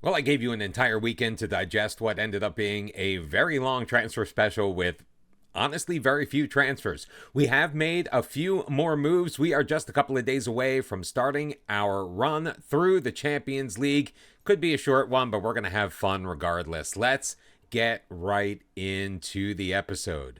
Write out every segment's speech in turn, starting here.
Well, I gave you an entire weekend to digest what ended up being a very long transfer special with honestly very few transfers. We have made a few more moves. We are just a couple of days away from starting our run through the Champions League. Could be a short one, but we're going to have fun regardless. Let's get right into the episode.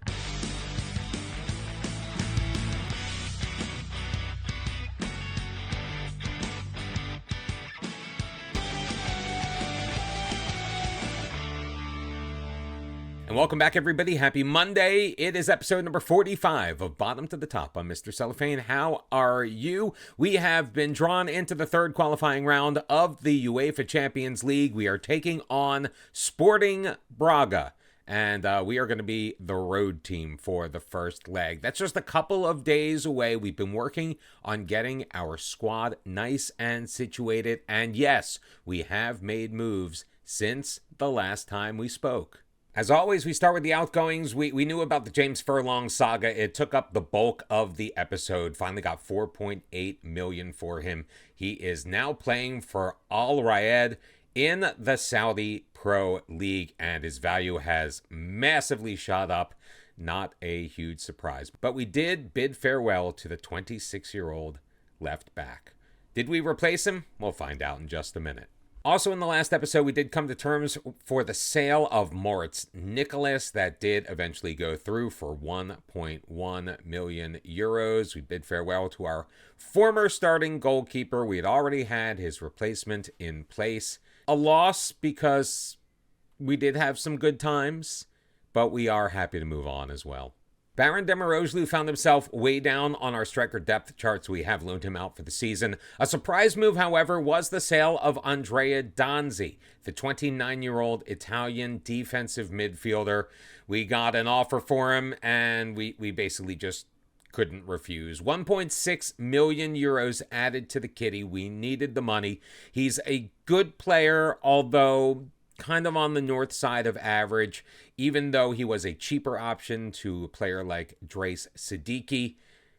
And welcome back, everybody. Happy Monday. It is episode number 45 of Bottom to the Top. I'm Mr. Cellophane. How are you? We have been drawn into the third qualifying round of the UEFA Chapions League. We are taking on Sporting Braga. And we are going to be the road team for the first leg. That's just a couple of days away. We've been working on getting our squad nice and situated. And yes, we have made moves since the last time we spoke. As always, we start with the outgoings. We knew about the James Furlong saga. It took up the bulk of the episode. Finally got $4.8 million for him. He is now playing for Al Riyadh in the Saudi Pro League, and his value has massively shot up. Not a huge surprise. But we did bid farewell to the 26-year-old left back. Did we replace him? We'll find out in just a minute. Also, in the last episode, we did come to terms for the sale of Moritz Nicholas. That did eventually go through for 1.1 million euros. We bid farewell to our former starting goalkeeper. We had already had his replacement in place. A loss because we did have some good times, but we are happy to move on as well. Baron Demirojlu found himself way down on our striker depth chart, so we have loaned him out for the season. A surprise move, however, was the sale of Andrea Danzi, the 29-year-old Italian defensive midfielder. We got an offer for him, and we basically just couldn't refuse. 1.6 million euros added to the kitty. We needed the money. He's a good player, although kind of on the north side of average, even though he was a cheaper option to a player like Drace Siddiqui.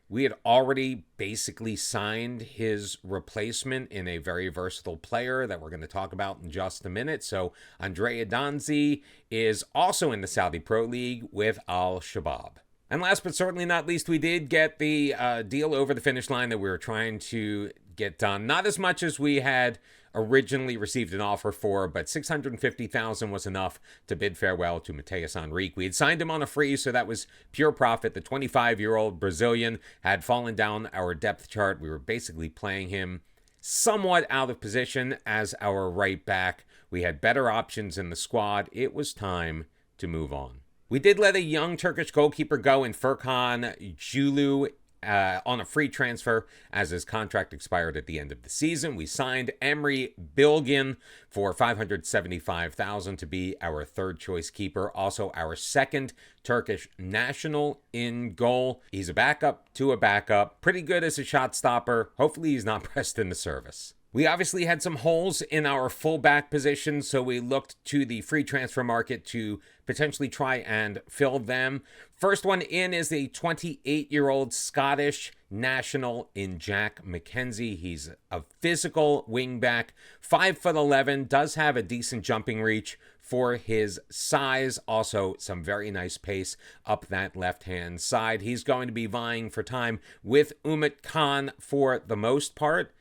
We had already basically signed his replacement in a very versatile player that we're going to talk about in just a minute. So Andrea Danzi is also in the Saudi Pro League with Al Shabab. And last but certainly not least, we did get the deal over the finish line that we were trying to get done. Not as much as we had originally received an offer for, but $650,000 was enough to bid farewell to Mateus Henrique. We had signed him on a free, so that was pure profit. The 25-year-old Brazilian had fallen down our depth chart. We were basically playing him somewhat out of position as our right back. We had better options in the squad. It was time to move on. We did let a young Turkish goalkeeper go in Furkan Julu on a free transfer as his contract expired at the end of the season. We signed Emre Bilgin for $575,000 to be our third choice keeper, also our second Turkish national in goal. He's a backup to a backup, pretty good as a shot stopper. Hopefully he's not pressed into service. We obviously had some holes in our fullback position, so we looked to the free transfer market to potentially try and fill them. First one in is the 28-year-old Scottish national in Jack McKenzie. He's a physical wingback, 5'11", does have a decent jumping reach for his size. Also, some very nice pace up that left-hand side. He's going to be vying for time with Umut Khan for the most part.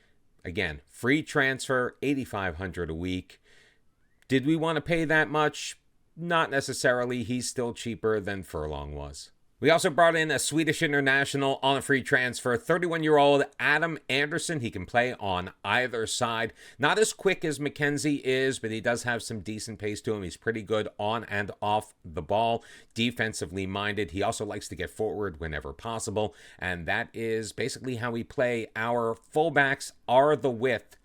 Again, free transfer, $8,500 a week. Did we want to pay that much? Not necessarily. He's still cheaper than Furlong was. We also brought in a Swedish international on a free transfer, 31-year-old Adam Anderson. He can play on either side. Not as quick as McKenzie is, but he does have some decent pace to him. He's pretty good on and off the ball, defensively minded. He also likes to get forward whenever possible, and that is basically how we play. Our fullbacks are the width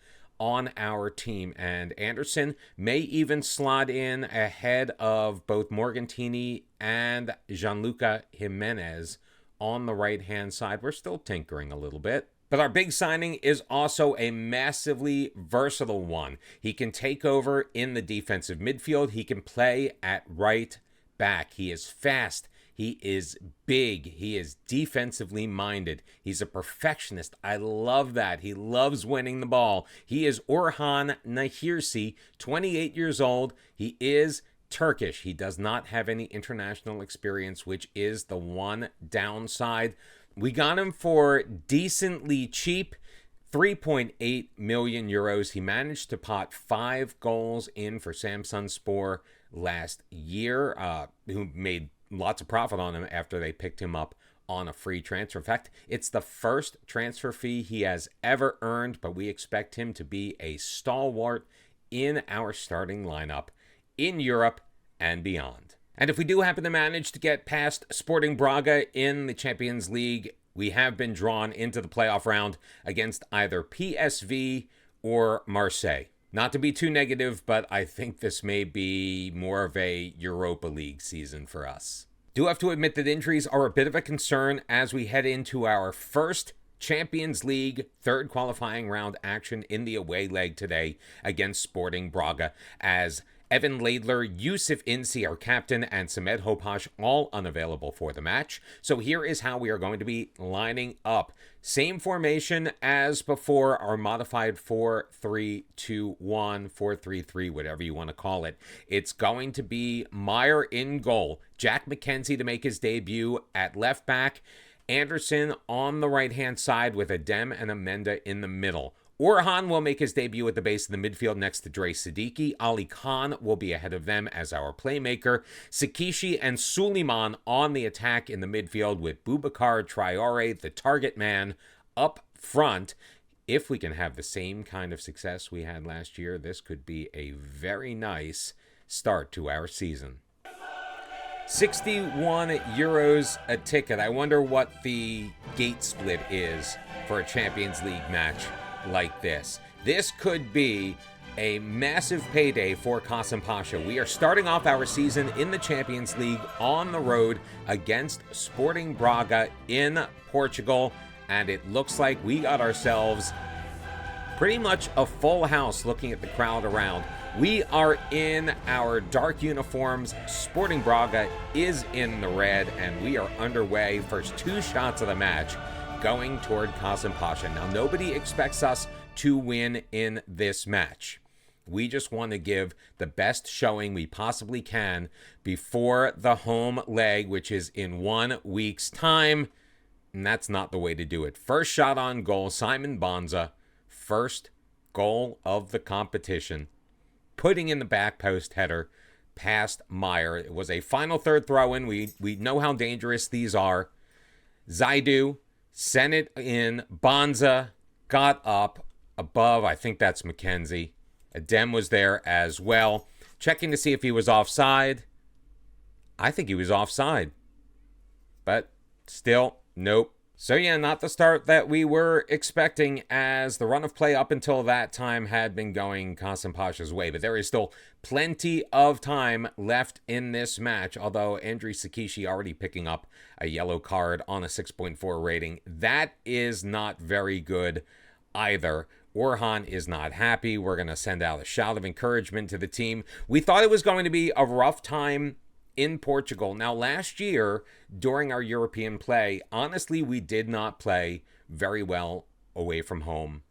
on our team, and Anderson may even slot in ahead of both Morgantini and Gianluca Jimenez on the right-hand side. We're still tinkering a little bit. But our big signing is also a massively versatile one. He can take over in the defensive midfield. He can play at right back. He is fast. He is big. He is defensively minded. He's a perfectionist. I love that. He loves winning the ball. He is Orhan Nahirsi, 28 years old. He is Turkish. He does not have any international experience, which is the one downside. We got him for decently cheap, 3.8 million euros. He managed to pot 5 goals in for Samsunspor last year, who made lots of profit on him after they picked him up on a free transfer. In fact, it's the first transfer fee he has ever earned, but we expect him to be a stalwart in our starting lineup in Europe and beyond. And if we do happen to manage to get past Sporting Braga in the Champions League, we have been drawn into the playoff round against either PSV or Marseille. Not to be too negative, but I think this may be more of a Europa League season for us. Do have to admit that injuries are a bit of a concern as we head into our first Champions League third qualifying round action in the away leg today against Sporting Braga, as Evan Laidler, Yusuf Insi, our captain, and Samed Hopash all unavailable for the match. So here is how we are going to be lining up. Same formation as before, our modified 4-3-2-1, 4-3-3, whatever you want to call it. It's going to be Meyer in goal, Jack McKenzie to make his debut at left back, Anderson on the right-hand side with Adem and Amenda in the middle. Orhan will make his debut at the base of the midfield next to Dre Siddiqui. Ali Khan will be ahead of them as our playmaker. Sakishi and Suleiman on the attack in the midfield with Boubacar Traore, the target man, up front. If we can have the same kind of success we had last year, this could be a very nice start to our season. 61 euros a ticket. I wonder what the gate split is for a Champions League match like this. This could be a massive payday for Kasımpaşa. We are starting off our season in the Champions League on the road against Sporting Braga in Portugal, and it looks like we got ourselves pretty much a full house looking at the crowd around. We are in our dark uniforms. Sporting Braga is in the red, and we are underway. First 2 shots of the match going toward Kasımpaşa. Now, nobody expects us to win in this match. We just want to give the best showing we possibly can before the home leg, which is in 1 week's time. And that's not the way to do it. First shot on goal, Simon Bonza. First goal of the competition. Putting in the back post header past Meyer. It was a final third throw-in. We know how dangerous these are. Zaidu sent it in. Bonza got up above. I think that's McKenzie. Adem was there as well. Checking to see if he was offside. I think he was offside. But still, nope. So yeah, not the start that we were expecting, as the run of play up until that time had been going Kasımpaşa's way. But there is still plenty of time left in this match, although Andriy Sakishi already picking up a yellow card on a 6.4 rating. That is not very good either. Orhan is not happy. We're going to send out a shout of encouragement to the team. We thought it was going to be a rough time in Portugal. Now, last year, during our European play, honestly, we did not play very well away from home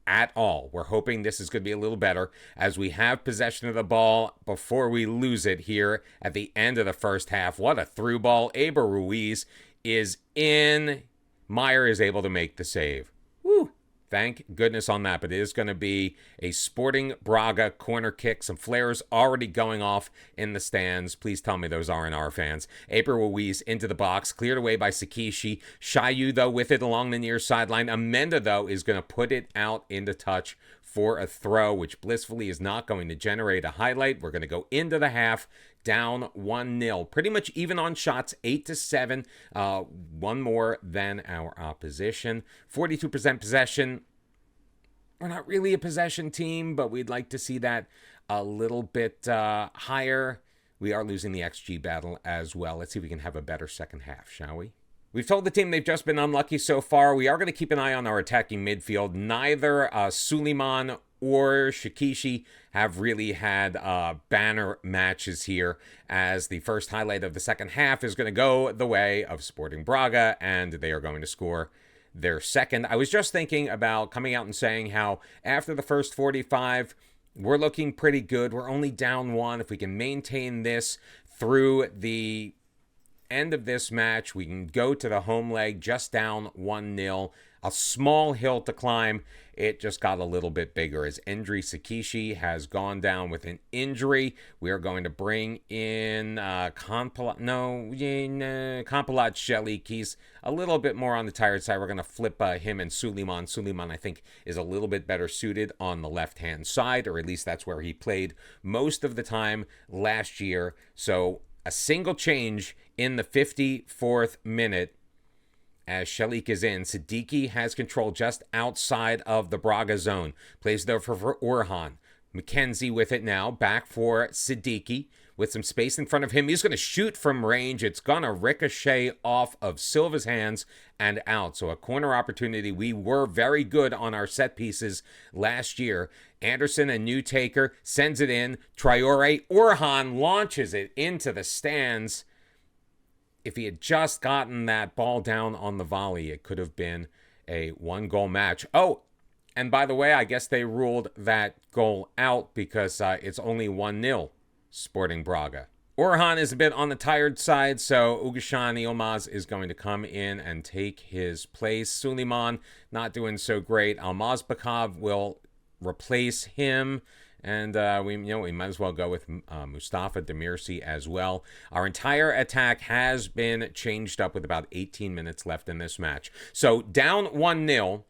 at all. We're hoping this is going to be a little better as we have possession of the ball before we lose it here at the end of the first half. What a through ball. Aber Ruiz is in. Meyer is able to make the save. Woo! Thank goodness on that, but it is going to be a Sporting Braga corner kick. Some flares already going off in the stands. Please tell me those aren't our fans. Aber Ruiz into the box, cleared away by Sakishi. Shayu, though, with it along the near sideline. Amenda, though, is going to put it out into touch for a throw, which blissfully is not going to generate a highlight. We're going to go into the half down 1-0. Pretty much even on shots, 8-7. One more than our opposition. 42% possession. We're not really a possession team, but we'd like to see that a little bit higher. We are losing the XG battle as well. Let's see if we can have a better second half, shall we? We've told the team they've just been unlucky so far. We are going to keep an eye on our attacking midfield. Neither Suleiman or Shikishi have really had banner matches here, as the first highlight of the second half is going to go the way of Sporting Braga, and they are going to score their second. I was just thinking about coming out and saying how after the first 45, we're looking pretty good. We're only down 1. If we can maintain this through the end of this match, we can go to the home leg just down 1-0. A small hill to climb. It just got a little bit bigger as Endri Sakishi has gone down with an injury. We are going to bring in Kampalat Shelik. He's a little bit more on the tired side. We're going to flip him and Suleiman. Suleiman, I think, is a little bit better suited on the left-hand side, or at least that's where he played most of the time last year. So a single change in the 54th minute. As Shelik is in, Siddiqui has control just outside of the Braga zone. Plays there for Orhan. McKenzie with it now. Back for Siddiqui with some space in front of him. He's going to shoot from range. It's going to ricochet off of Silva's hands and out. So a corner opportunity. We were very good on our set pieces last year. Anderson, a new taker, sends it in. Traore. Orhan launches it into the stands. If he had just gotten that ball down on the volley, it could have been a 1-goal match. Oh, and by the way, I guess they ruled that goal out because it's only 1-0 Sporting Braga. Orhan is a bit on the tired side, so Ugashan Yilmaz is going to come in and take his place. Suleiman not doing so great. Almazbekov will replace him. And we might as well go with Mustafa Demirci as well. Our entire attack has been changed up with about 18 minutes left in this match. So down 1-0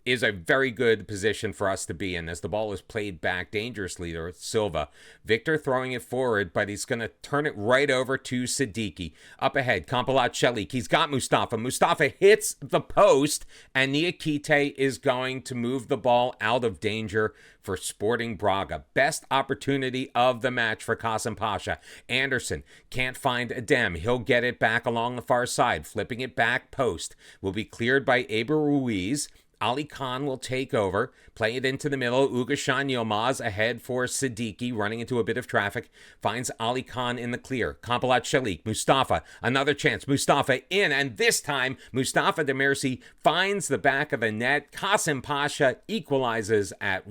is a very good position for us to be in as the ball is played back dangerously to Silva. Victor throwing it forward, but he's going to turn it right over to Siddiqui. Up ahead, Kampalat Shelik. He's got Mustafa. Mustafa hits the post, and Niakite is going to move the ball out of danger for Sporting Braga. Best opportunity of the match for Kasımpaşa. Anderson can't find Adem. He'll get it back along the far side. Flipping it back post. Will be cleared by Aber Ruiz. Ali Khan will take over, play it into the middle. Ugashan Yilmaz ahead for Siddiqui, running into a bit of traffic. Finds Ali Khan in the clear. Kampalat Shelik, Mustafa, another chance. Mustafa in, and this time Mustafa Demirci finds the back of the net. Kasımpaşa equalizes at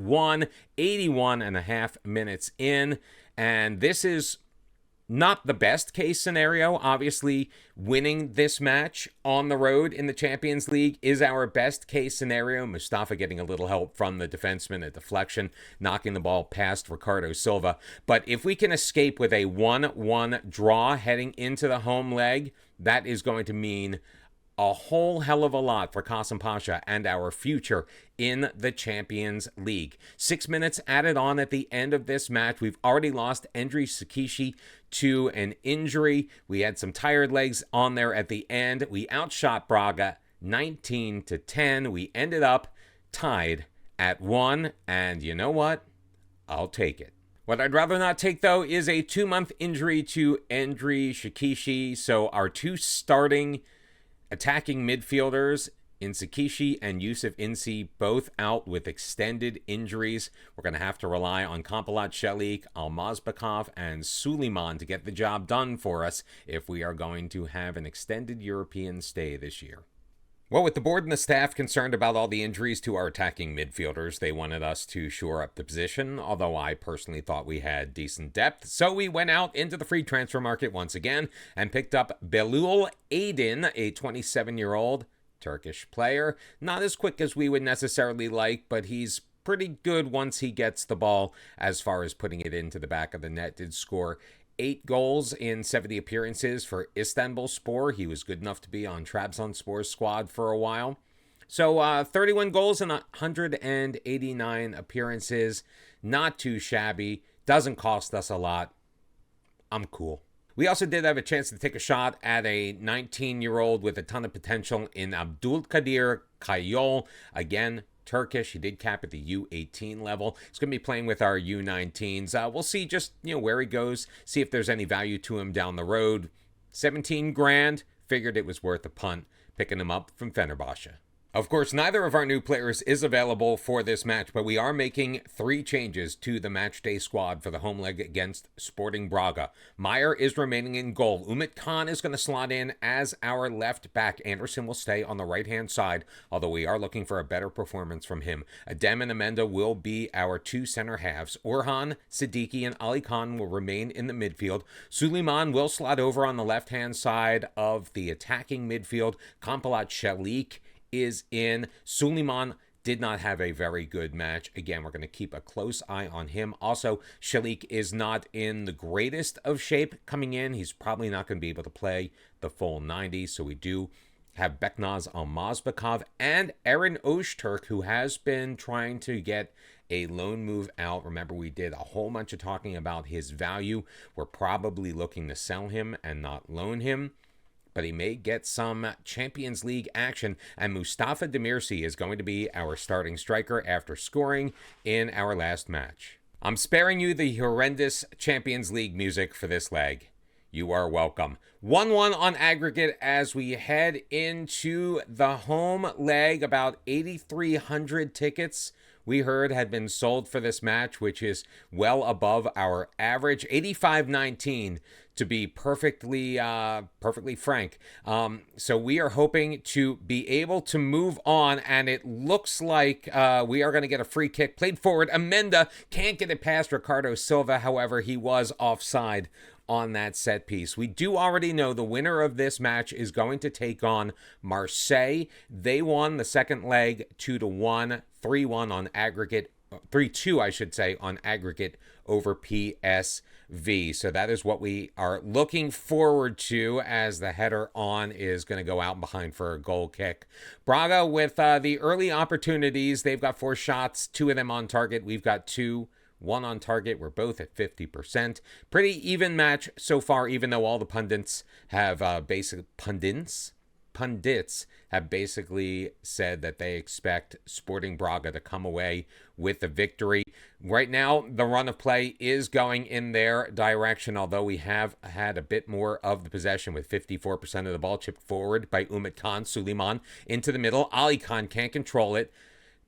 81 and a half minutes in, and this is not the best case scenario. Obviously, winning this match on the road in the Chapions League is our best case scenario. Mustafa getting a little help from the defenseman, a deflection, knocking the ball past Ricardo Silva. But if we can escape with a 1-1 draw heading into the home leg, that is going to mean a whole hell of a lot for Kasımpaşa and our future in the Chapions League. 6 minutes added on at the end of this match. We've already lost Endri Sakishi to an injury. We had some tired legs on there at the end. We outshot Braga 19-10. We ended up tied at 1, and you know what? I'll take it. What I'd rather not take, though, is a 2-month injury to Endri Sakishi. So our two starting attacking midfielders in Sakishi and Yusuf Insi both out with extended injuries. We're going to have to rely on Kampalat Shelik, Almazbekov, and Suleiman to get the job done for us if we are going to have an extended European stay this year. Well, with the board and the staff concerned about all the injuries to our attacking midfielders, they wanted us to shore up the position, although I personally thought we had decent depth. So we went out into the free transfer market once again and picked up Belul Aydin, a 27-year-old Turkish player. Not as quick as we would necessarily like, but he's pretty good once he gets the ball as far as putting it into the back of the net. Did score 8 goals in 70 appearances for Istanbulspor. He was good enough to be on Trabzonspor's squad for a while. So 31 goals in 189 appearances. Not too shabby. Doesn't cost us a lot. I'm cool. We also did have a chance to take a shot at a 19-year-old with a ton of potential in Abdulkadir Kayol. Again, Turkish. He did cap at the U18 level. He's going to be playing with our U19s. We'll see just, where he goes, see if there's any value to him down the road. 17 grand. Figured it was worth a punt picking him up from Fenerbahce. Of course, neither of our new players is available for this match, but we are making 3 changes to the matchday squad for the home leg against Sporting Braga. Meyer is remaining in goal. Umit Khan is going to slot in as our left back. Anderson will stay on the right-hand side, although we are looking for a better performance from him. Adem and Amenda will be our 2 center halves. Orhan, Siddiqui, and Ali Khan will remain in the midfield. Suleiman will slot over on the left-hand side of the attacking midfield. Kampalat Shalik is in. Suleiman did not have a very good match. Again, we're going to keep a close eye on him. Also, Shalik is not in the greatest of shape coming in. He's probably not going to be able to play the full 90. So we do have Beknaz Almazbekov and Eren Öztürk, who has been trying to get a loan move out. Remember, we did a whole bunch of talking about his value. We're probably looking to sell him and not loan him, but he may get some Champions League action. And Mustafa Demirci is going to be our starting striker after scoring in our last match. I'm sparing you the horrendous Champions League music for this leg. You are welcome. 1-1 on aggregate as we head into the home leg. About 8,300 tickets we heard had been sold for this match, which is well above our average. 85.19 to be perfectly frank. So we are hoping to be able to move on, and it looks like we are going to get a free kick played forward. Amenda can't get it past Ricardo Silva. However, he was offside on that set piece. We do already know the winner of this match is going to take on Marseille. They won the second leg 2-1, 3-1 on aggregate, 3-2, I should say, on aggregate over PSV. So that is what we are looking forward to, as the header on is going to go out behind for a goal kick. Braga with the early opportunities. They've got 4 shots, 2 of them on target. We've got 2. 1 on target. We're both at 50%. Pretty even match so far, even though all the pundits have pundits have basically said that they expect Sporting Braga to come away with the victory. Right now, the run of play is going in their direction, although we have had a bit more of the possession with 54% of the ball chipped forward by Umit Khan. Suleiman into the middle. Ali Khan can't control it.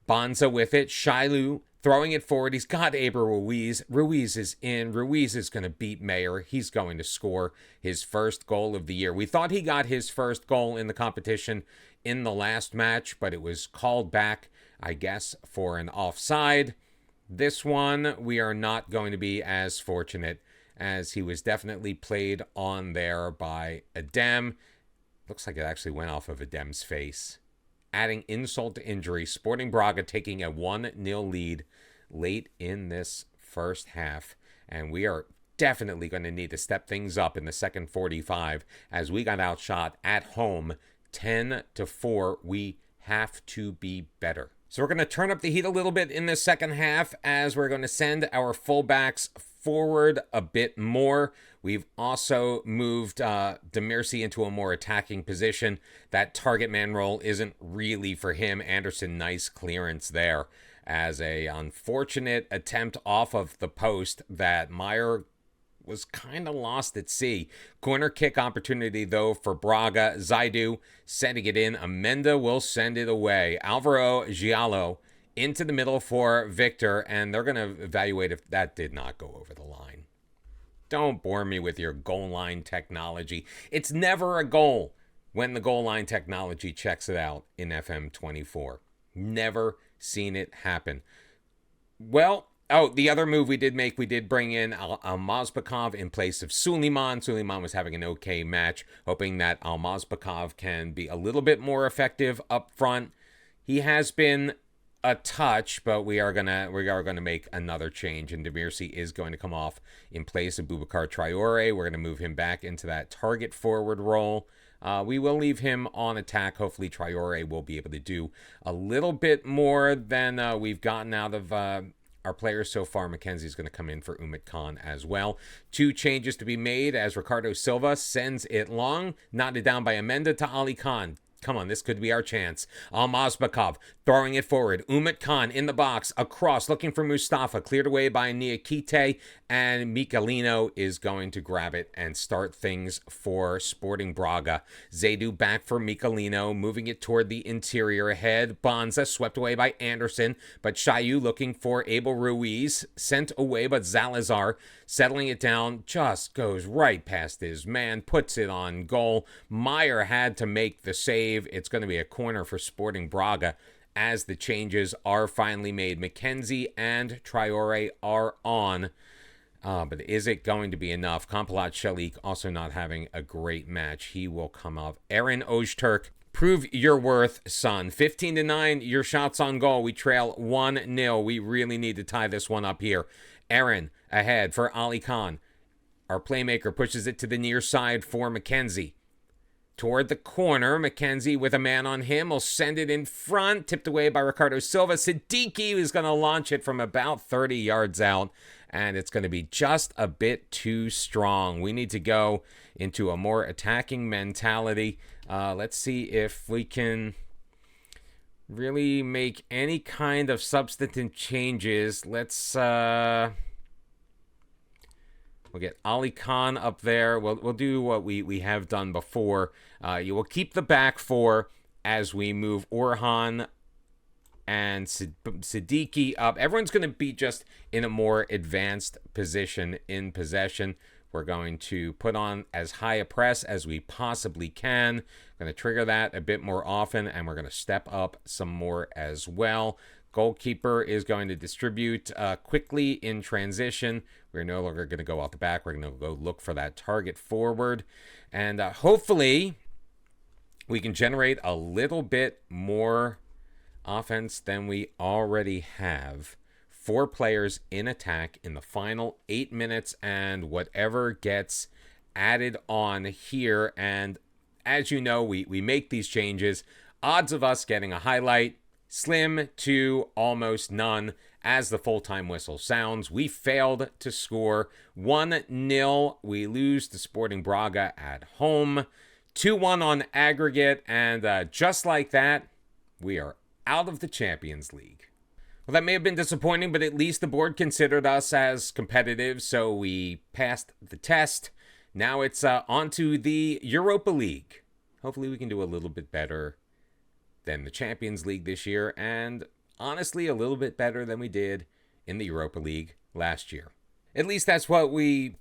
Banza with it. Shailu throwing it forward. He's got Aber Ruiz. Ruiz is in. Ruiz is going to beat Mayer. He's going to score his first goal of the year. We thought he got his first goal in the competition in the last match, but it was called back, I guess, for an offside. This one, we are not going to be as fortunate, as he was definitely played on there by Adem. Looks like it actually went off of Adem's face. Adding insult to injury, Sporting Braga taking a 1-0 lead late in this first half. And we are definitely going to need to step things up in the second 45, as we got outshot at home 10-4. We have to be better. So we're going to turn up the heat a little bit in the second half, as we're going to send our fullbacks forward a bit more. We've also moved Demirci into a more attacking position. That target man role isn't really for him. Anderson, nice clearance there, as a unfortunate attempt off of the post that Meyer was kind of lost at sea. Corner kick opportunity, though, for Braga. Zaidu sending it in. Amenda will send it away. Alvaro Giallo into the middle for Victor, and they're going to evaluate if that did not go over the line. Don't bore me with your goal line technology. It's never a goal when the goal line technology checks it out in FM24. Never seen it happen. Well, the other move we did make, we did bring in Almazbekov in place of Suleiman. Suleiman was having an okay match, hoping that Almazbekov can be a little bit more effective up front. He has been a touch, but we are gonna make another change, and Demirci is going to come off in place of Boubacar Traore. We're gonna move him back into that target forward role. We will leave him on attack. Hopefully Traore will be able to do a little bit more than we've gotten out of our players so far. Mackenzie's going to come in for Umit Khan as well. 2 changes to be made, as Ricardo Silva sends it long, knotted down by Amenda to Ali Khan. Come on, this could be our chance. Almazbekov Throwing it forward, Umut Khan in the box, across, looking for Mustafa, cleared away by Niakite, and Michelino is going to grab it and start things for Sporting Braga. Zaidu back for Michelino, moving it toward the interior ahead. Bonza swept away by Anderson, but Shayu looking for Abel Ruiz, sent away, but Zalazar settling it down, just goes right past his man, puts it on goal. Meyer had to make the save. It's going to be a corner for Sporting Braga as the changes are finally made. McKenzie and Traore are on. But is it going to be enough? Kampalat Shalik also not having a great match. He will come off. Aaron Ojturk, prove your worth, son. 15-9, your shots on goal. We trail 1-0. We really need to tie this one up here. Aaron ahead for Ali Khan. Our playmaker pushes it to the near side for McKenzie. Toward the corner, McKenzie with a man on him will send it in front, tipped away by Ricardo Silva. Siddiqui is going to launch it from about 30 yards out, and it's going to be just a bit too strong. We need to go into a more attacking mentality. Let's see if we can really make any kind of substantive changes. We'll get Ali Khan up there. We'll do what we have done before. You will keep the back four as we move Orhan and Siddiqui up. Everyone's going to be just in a more advanced position in possession. We're going to put on as high a press as we possibly can. Going to trigger that a bit more often, and we're going to step up some more as well. Goalkeeper is going to distribute quickly in transition. We're no longer going to go off the back. We're going to go look for that target forward. And hopefully we can generate a little bit more offense than we already have. 4 players in attack in the final 8 minutes, and whatever gets added on here. And as you know, we make these changes. Odds of us getting a highlight, slim to almost none as the full-time whistle sounds. We failed to score. 1-0. We lose to Sporting Braga at home. 2-1 on aggregate. And just like that, we are out of the Chapions League. Well, that may have been disappointing, but at least the board considered us as competitive, so we passed the test. Now it's on to the Europa League. Hopefully we can do a little bit better than the Champions League this year, and honestly, a little bit better than we did in the Europa League last year. At least that's what we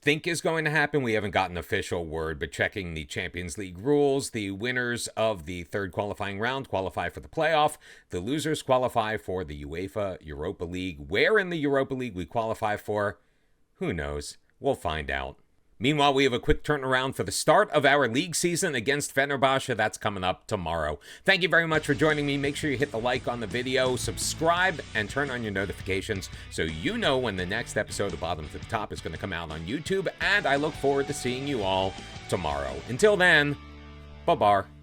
think is going to happen. We haven't gotten official word, but checking the Champions League rules, the winners of the third qualifying round qualify for the playoff. The losers qualify for the UEFA Europa League. Where in the Europa League we qualify for, who knows? We'll find out. Meanwhile, we have a quick turnaround for the start of our league season against Fenerbahce. That's coming up tomorrow. Thank you very much for joining me. Make sure you hit the like on the video, subscribe, and turn on your notifications so you know when the next episode of Bottom to the Top is going to come out on YouTube. And I look forward to seeing you all tomorrow. Until then, bye-bye.